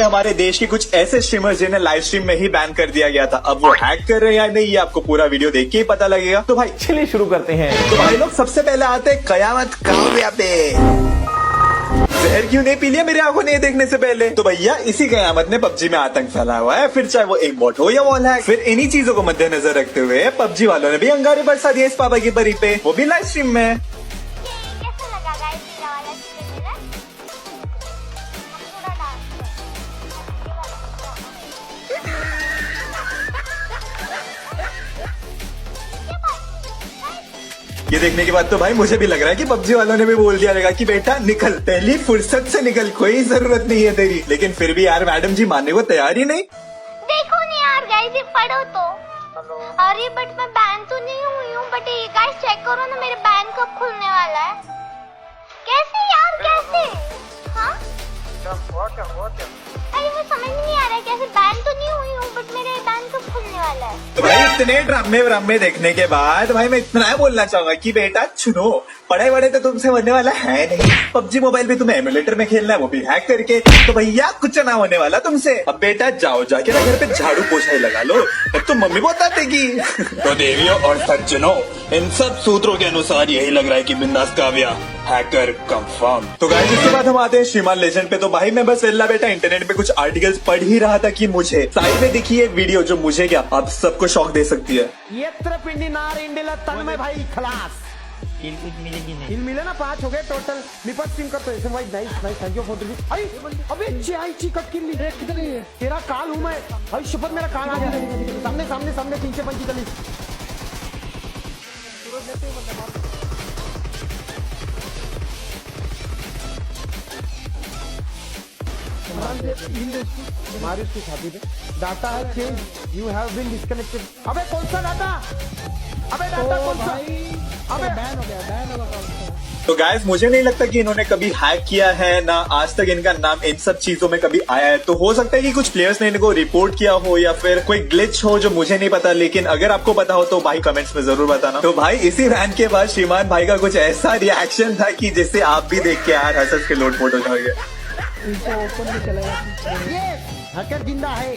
पे हमारे देश के कुछ ऐसे स्ट्रीमर्स जिन्हें लाइव स्ट्रीम में ही बैन कर दिया गया था। अब वो हैक कर रहे हैं या नहीं, ये आपको पूरा वीडियो देख के ही पता लगेगा। तो भाई चलिए शुरू करते हैं। तो भाई लोग सबसे पहले आते हैं कयामत काव्या पे। जहर क्यों नहीं पी लिया मेरी आंखों ने ये देखने से पहले? तो भैया इसी कयामत ने पबजी में आतंक फैलाया हुआ है, फिर चाहे वो एक बॉट हो या वॉल हैक। फिर इन्हीं चीजों को मद्देनजर रखते हुए पबजी वालों ने भी अंगारे बरसा दिया इस पापा की परी पे, वो भी लाइव स्ट्रीम में। कैसा लगा गाइस मेरा वाला सीजन मेरा? थोड़ा डांस ये देखने के बाद तो भाई मुझे भी लग रहा है कि पबजी वालों ने भी बोल दिया रहेगा कि बेटा निकल, पहली फुर्सत से निकल, कोई जरूरत नहीं है तेरी। लेकिन फिर भी यार मैडम जी मानने को तैयार ही नहीं। देखो नहीं यार गाइस, ये पढ़ो तो। अरे बट मैं बैन तो नहीं हुई हूँ, बट ये गाइस चेक करो ना मेरे बैन कब खुलने वाला है। कैसे यार कैसे? हाँ अरे वो समझ में नहीं आ रहा है कैसे। बैन तो नहीं हुई हूँ बट मेरे बैन कब खुलने वाला है। तो भाई इतने ड्रामे देखने के बाद भाई मैं इतना ही बोलना चाहूंगा कि बेटा सुनो, पढ़ाई वढ़ाई तो तुमसे होने वाला है नहीं। पबजी मोबाइल पे तुम्हें एमुलेटर में खेलना है, वो भी हैक करके। तो भैया कुछ ना होने वाला तुमसे। अब बेटा जाओ जाके ना घर पे झाड़ू पोछा ही लगा लो, अब तो मम्मी बता देगी। तो देवियों और सज्जनों, इन सब सूत्रों के अनुसार यही लग रहा है कि बिंदास काव्या हैकर कंफर्म। तो गाइस इसके बाद हम आते हैं श्रीमान लेजेंड पे। तो भाई मैं बस वेल्ला बेटा इंटरनेट पे कुछ आर्टिकल्स पढ़ ही रहा था कि मुझे साइड में दिखी एक वीडियो जो मुझे क्या आप सबको शॉक दे सकती है। पिंडी नार इंडिला तन में भाई खलास मिलेगी नहीं। हिल मिले ना 5 हो गए टोटल। निपट सिम कर तो ऐसे भाई nice nice thank you for the आई अबे आई चिकट किल ली किधर है तेरा काल हूं मैं भाई, शपथ मेरा काल आ गया सामने सामने सामने 345 मारी उसकी छाती पे। डाटा है change, you have been disconnected. अबे कौन सा डाटा? अबे डाटा कौन सा? अबे बैन हो गया। तो गाइस मुझे नहीं लगता कि इन्होंने कभी हैक किया है, ना आज तक इनका नाम इन सब चीजों में कभी आया है। तो हो सकता है कि कुछ प्लेयर्स ने इनको रिपोर्ट किया हो या फिर कोई ग्लिच हो जो मुझे नहीं पता। लेकिन अगर आपको पता हो तो भाई कमेंट्स में जरूर बताना। तो भाई इसी रैन के बाद श्रीमान भाई का कुछ ऐसा रिएक्शन था कि जिससे आप भी देख के यार हंस के लोटपोट हो जाओगे। हैकर जिंदा है।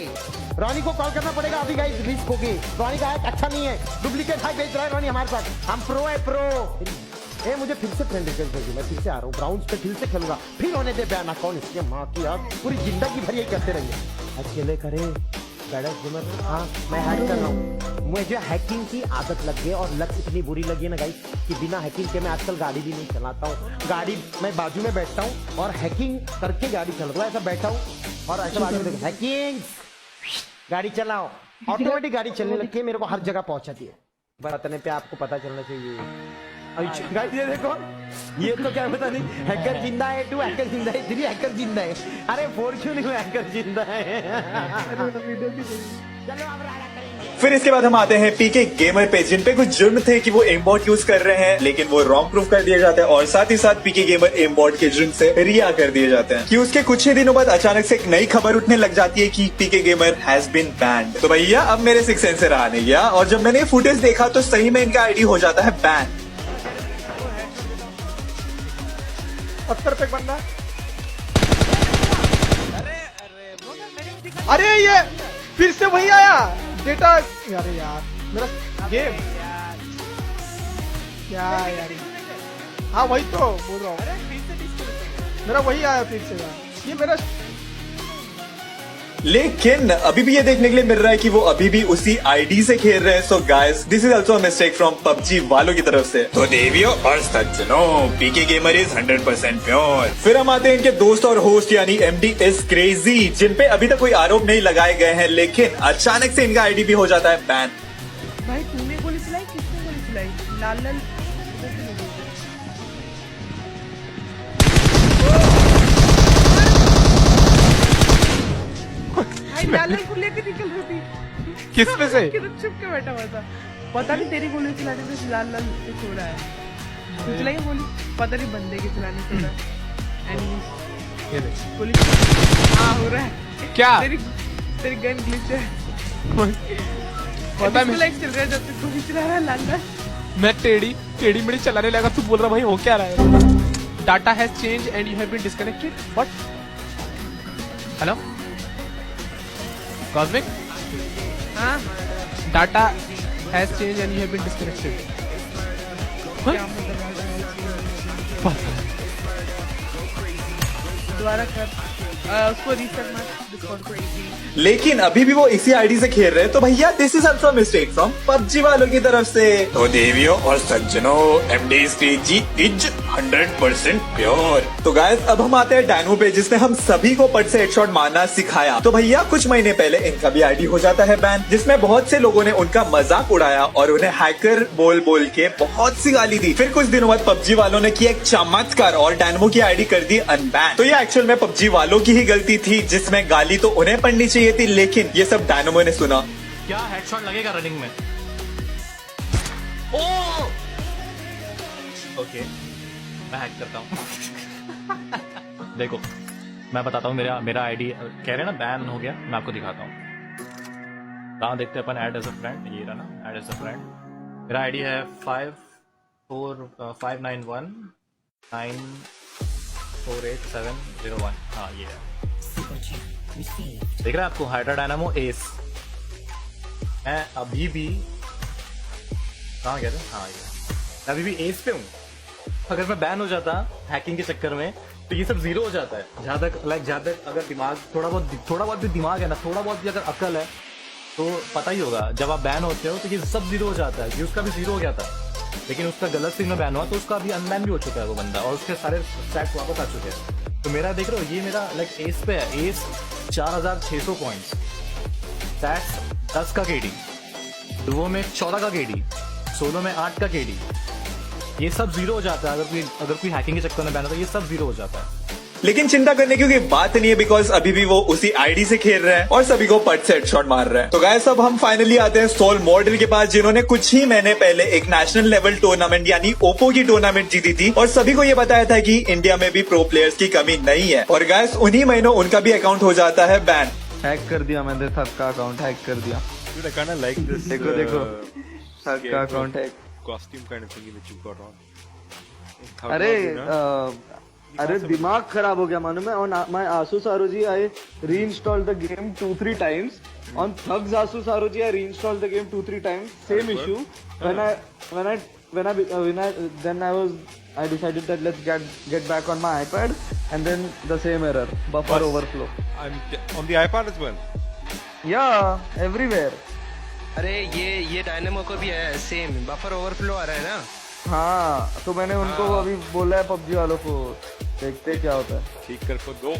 रॉनी को कॉल करना पड़ेगा अभी गाइस, रिस्क होगी। रॉनी का हैक अच्छा नहीं है, डुप्लीकेट हैक बेच रहा है रॉनी हमारे साथ। हम प्रो है प्रो। ए मुझे फिर से फ्रेंड रिक्वेस्ट भेजिए, मैं फिर से आ रहा हूँ ब्राउन्स पे, फिर से खेलूंगा। फिर होने दे बैन अकाउंट इसके माँ की यार, पूरी जिंदगी भर यही करते रहिए। अकेले करे हाँ मैं हैक कर रहा हूँ। मुझे हैकिंग की आदत लग गई और लत इतनी बुरी लगी ना गाइस कि बिना हैकिंग के मैं आजकल गाड़ी भी नहीं चलाता हूँ। गाड़ी मैं बाजू में बैठता हूँ और हैकिंग करके गाड़ी चल रहा है, ऐसा बैठा हूँ और ऐसा बाजू में हैकिंग गाड़ी चलाओ, ऑटोमेटिक गाड़ी चलने लगती है, मेरे को हर जगह पहुंचाती है। बताने पे आपको पता चलना चाहिए। गाइस ये देखो, ये तो क्या पता नहीं, हैकर जिंदा है, 2 हैकर जिंदा है, 3 हैकर जिंदा है। अरे 4 क्यों नहीं हैकर जिंदा है? चलो अब राडा करेंगे। फिर इसके बाद हम आते हैं पीके गेमर पे, जिन पे कुछ जुर्म थे कि वो एमबॉट यूज कर रहे हैं, लेकिन वो रॉन्ग प्रूफ कर दिया जाता है और साथ ही साथ पीके गेमर एमबॉट के जुर्म से रिहा कर दिए जाते हैं कि उसके कुछ ही दिनों बाद अचानक से एक नई खबर उठने लग जाती है कि पीके गेमर हैज बीन बैंड। तो भैया अब मेरे 6 सेंस से रहा नहीं गया और जब मैंने फुटेज देखा तो सही में इनका आईडी हो जाता है बैन। पत्थर पे बंदा। अरे ये फिर से वही आया डेटा। अरे यार मेरा गेम क्या यार, हाँ वही तो बोल रहा हूँ, मेरा वही आया फिर से यार। ये मेरा लेकिन अभी भी ये देखने के लिए मिल रहा है कि वो अभी भी उसी आईडी से खेल रहे हैं। So guys this is also a mistake from PUBG वालों की तरफ से। तो देवियों और सज्जनों, पीके गेमर इज 100% प्योर। फिर हम आते हैं इनके दोस्त और होस्ट यानी एमडी इज क्रेजी, जिन पे अभी तक कोई आरोप नहीं लगाए गए हैं, लेकिन अचानक से इनका आईडी भी हो जाता है बैन। भाई तूने गोली चलाई, किसने गोली चलाई? लाल लाल भाई लाल लाल को लेके निकल रही थी। किस पे से? चुप के बैठा हुआ था, पता नहीं तेरी गोली चलाने से लाल लाल पे सो रहा है। तू चलाई गोली, पता नहीं बंदे के चलाने से हो रहा है। एनिमीज गोली हाँ हो रहा है क्या? तेरी गन ग्लिच है। पता नहीं लाइक चल रहा है जब तक गोली चला रहा है लाल लाल। मैं टेढ़ी मेढ़ी चलाने लगा, तू बोल रहा भाई हो क्या रहा है? Data has change and you have been disconnected. What? Hello Cosmic, हाँ data has changed and you have been disconnected. क्या मतलब दोबारा कर उसको रीसेट मार डिस्कॉर्ड को लेकिन अभी भी वो इसी आईडी से खेल रहे हैं, तो भैया this is also mistake from PUBG वालों की तरफ से। तो देवियों और सज्जनों, MD3G इज 100% प्योर। तो गाइस अब हम आते हैं डैनो पे, जिसने हम सभी को पट से हेडशॉट मारना सिखाया। तो भैया कुछ महीने पहले इनका भी आईडी हो जाता है बैन, जिसमें बहुत से लोगों ने उनका मजाक उड़ाया और उन्हें हैकर बोल बोल के बहुत सी गाली दी। फिर कुछ दिनों बाद पबजी वालों ने किया एक चमत्कार और डैनमो की आईडी कर दी अनबैन। तो ये एक्चुअल में पबजी वालों की ही गलती थी, जिसमें गाली तो उन्हें पड़नी चाहिए थी, लेकिन ये सब डैनमो ने सुना। क्या हेडशॉट लगेगा रनिंग में? ओ ओके, मैं हैक करता हूँ। देखो मैं बताता हूँ, मेरा आईडी कह रहे हैं ना बैन हो गया, मैं आपको दिखाता हूँ। कहाँ देखते हैं अपन? ऐड एज अ फ्रेंड, ये रहा ना, ऐड एज अ फ्रेंड। मेरा आईडी है 54591948701। हाँ ये है, देख रहे हैं आपको? Hydra dynamo S. मैं अभी भी कहाँ गया था? हाँ ये मैं अभी भी एस पे हूँ। अगर मैं बैन हो जाता हैकिंग के चक्कर में तो ये सब जीरो हो जाता है। जहाँ तक अगर दिमाग थोड़ा बहुत भी दिमाग है ना, थोड़ा बहुत भी अगर अकल है तो पता ही होगा, जब आप बैन होते हो तो ये सब जीरो हो जाता है। ये उसका भी जीरो हो गया था, लेकिन उसका गलत सीन में बैन हुआ तो उसका अभी अनबैन भी हो चुका है वो बंदा, और उसके सारे स्टैट्स वापस आ चुके हैं। तो मेरा देख रहे हो, ये मेरा लाइक एस पे है, एस 4600 पॉइंट्स, स्टैट्स 10 का केडी, डुओ में 14 का केडी, सोलो में 8 का केडी। ये सब जीरो हो जाता है अगर कोई हैकिंग के चक्कर में बैन होता है, ये सब जीरो हो जाता है। लेकिन चिंता करने की बात नहीं है, बिकॉज अभी भी वो उसी आईडी से खेल रहे हैं और सभी को पट से हेडशॉट मार रहे हैं। तो गाइस अब हम फाइनली आते हैं सोल मॉडल के पास, जिन्होंने कुछ ही महीने पहले एक नेशनल लेवल टूर्नामेंट यानी ओप्पो की टूर्नामेंट जीती थी और सभी को ये बताया था कि इंडिया में भी प्रो प्लेयर्स की कमी नहीं है। और गाइस उन्हीं महीनों उनका भी अकाउंट हो जाता है बैन। हैक कर दिया मैंने, सबका अकाउंट हैक कर दिया। Dude, I kind of like this. देखो सबका account hack. Costume kind of thingy that you got on. अरे दिमाग खराब हो गया मानो मैं। On my Asus ROG I reinstalled the game 2-3 times. On Thugs Asus ROG I reinstalled the game 2-3 times. Same issue. I decided that let's get back on my iPad and then the same error, buffer overflow. On the iPad as well. Yeah, everywhere. अरे ये dynamo को भी है same, buffer overflow आ रहा है ना। हाँ तो मैंने उनको अभी बोला है पबजी वालों को, देखते क्या होता है। ठीक कर को दो।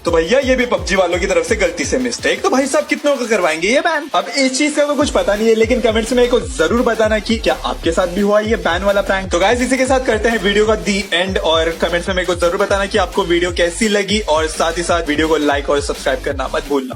तो भैया ये भी पबजी वालों की तरफ से गलती से मिस्टेक। तो भाई साहब कितनों को करवाएंगे ये बैन? अब इस चीज का तो कुछ पता नहीं है, लेकिन कमेंट्स में एक जरूर बताना कि क्या आपके साथ भी हुआ ये बैन वाला प्रैंक। तो गाइस इसी के साथ करते हैं वीडियो का दी एंड, और कमेंट्स में मेरे को जरूर बताना कि आपको वीडियो कैसी लगी, और साथ ही साथ वीडियो को लाइक और सब्सक्राइब करना मत भूलना।